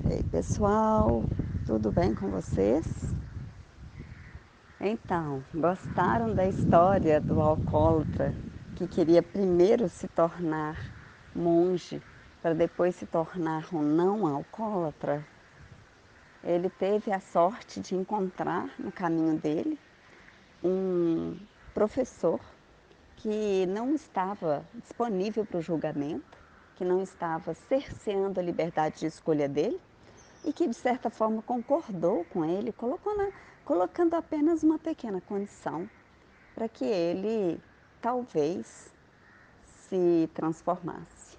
Ei, pessoal, tudo bem com vocês? Então, gostaram da história do alcoólatra que queria primeiro se tornar monge para depois se tornar um não alcoólatra? Ele teve a sorte de encontrar no caminho dele um professor que não estava disponível para o julgamento, que não estava cerceando a liberdade de escolha dele e que, de certa forma, concordou com ele, colocando apenas uma pequena condição para que ele talvez se transformasse.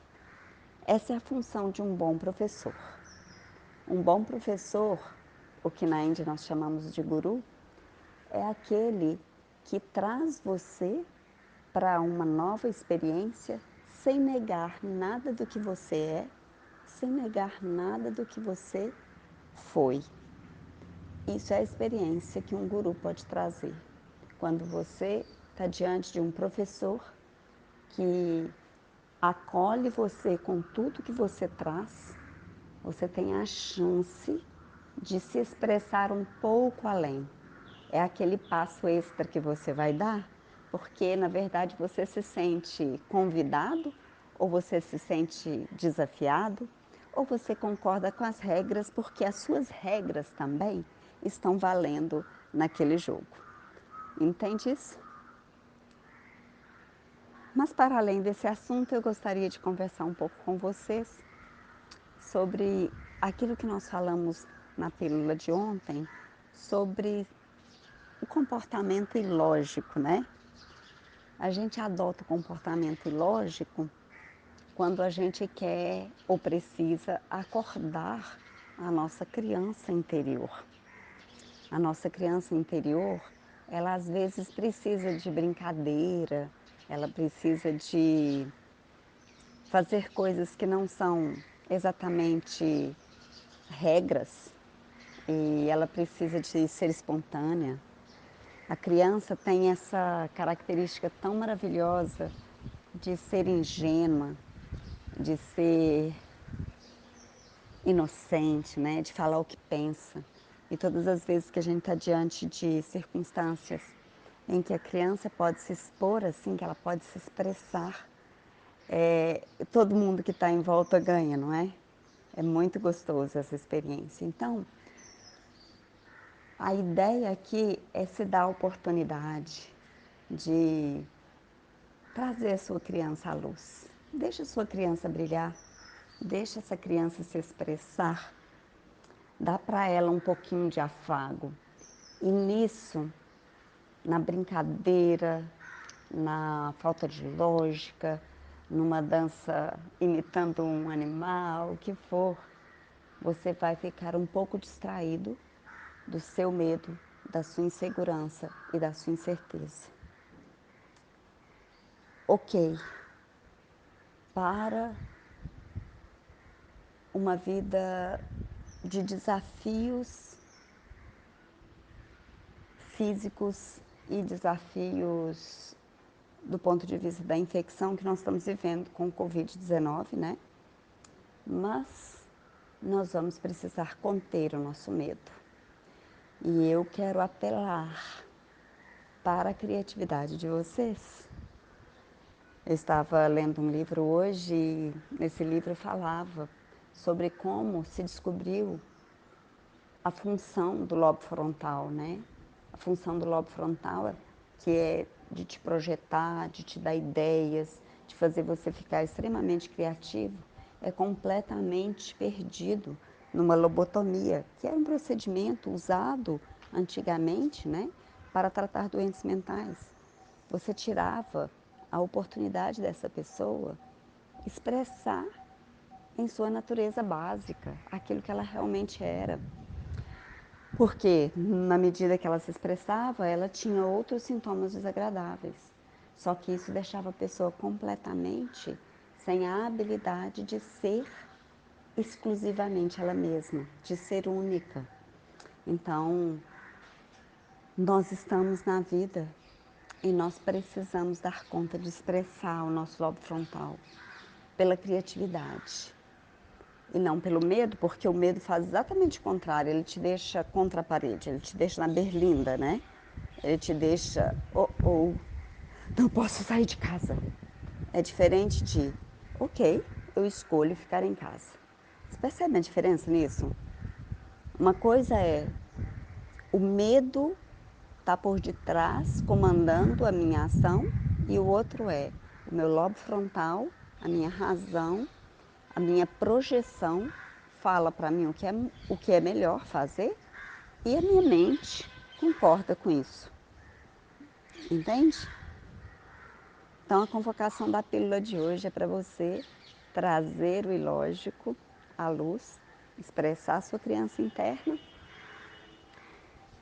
Essa é a função de um bom professor. Um bom professor, o que na Índia nós chamamos de guru, é aquele que traz você para uma nova experiência sem negar nada do que você é, sem negar nada do que você foi. Isso é a experiência que um guru pode trazer. Quando você está diante de um professor que acolhe você com tudo que você traz, você tem a chance de se expressar um pouco além. É aquele passo extra que você vai dar, porque na verdade você se sente convidado, ou você se sente desafiado, ou você concorda com as regras, porque as suas regras também estão valendo naquele jogo. Entende isso? Mas para além desse assunto, eu gostaria de conversar um pouco com vocês sobre aquilo que nós falamos na pílula de ontem, sobre o comportamento ilógico, né? A gente adota o comportamento ilógico quando a gente quer ou precisa acordar a nossa criança interior. A nossa criança interior, ela às vezes precisa de brincadeira, ela precisa de fazer coisas que não são exatamente regras e ela precisa de ser espontânea. A criança tem essa característica tão maravilhosa de ser ingênua, de ser inocente, né? De falar o que pensa. E todas as vezes que a gente está diante de circunstâncias em que a criança pode se expor assim, que ela pode se expressar, todo mundo que está em volta ganha, não é? É muito gostoso essa experiência. Então, a ideia aqui é se dar a oportunidade de trazer a sua criança à luz. Deixa a sua criança brilhar, deixa essa criança se expressar, dá para ela um pouquinho de afago. E nisso, na brincadeira, na falta de lógica, numa dança imitando um animal, o que for, você vai ficar um pouco distraído do seu medo, da sua insegurança e da sua incerteza. Ok, para uma vida de desafios físicos e desafios do ponto de vista da infecção que nós estamos vivendo com o Covid-19, né? Mas nós vamos precisar conter o nosso medo. E eu quero apelar para a criatividade de vocês. Eu estava lendo um livro hoje e nesse livro falava sobre como se descobriu a função do lobo frontal, né? A função do lobo frontal que é de te projetar, de te dar ideias, de fazer você ficar extremamente criativo, é completamente perdido numa lobotomia, que era um procedimento usado antigamente, né, para tratar doentes mentais. Você tirava a oportunidade dessa pessoa expressar em sua natureza básica aquilo que ela realmente era. Porque, na medida que ela se expressava, ela tinha outros sintomas desagradáveis. Só que isso deixava a pessoa completamente sem a habilidade de ser exclusivamente ela mesma, de ser única. Então, nós estamos na vida e nós precisamos dar conta de expressar o nosso lobo frontal pela criatividade. E não pelo medo, porque o medo faz exatamente o contrário, ele te deixa contra a parede, ele te deixa na berlinda, né? Ele te deixa, não posso sair de casa. É diferente de, ok, eu escolho ficar em casa. Você percebe a diferença nisso? Uma coisa é o medo está por detrás, comandando a minha ação, e o outro é o meu lobo frontal, a minha razão, a minha projeção fala para mim o que é melhor fazer e a minha mente concorda com isso. Entende? Então, a convocação da pílula de hoje é para você trazer o ilógico à luz, expressar a sua criança interna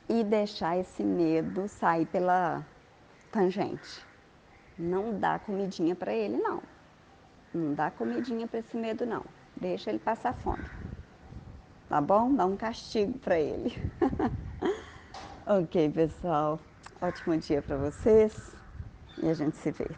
e deixar esse medo sair pela tangente. Não dá comidinha para ele, não. Não dá comidinha para esse medo, não. Deixa ele passar fome. Tá bom? Dá um castigo para ele. Ok, pessoal. Ótimo dia para vocês e a gente se vê.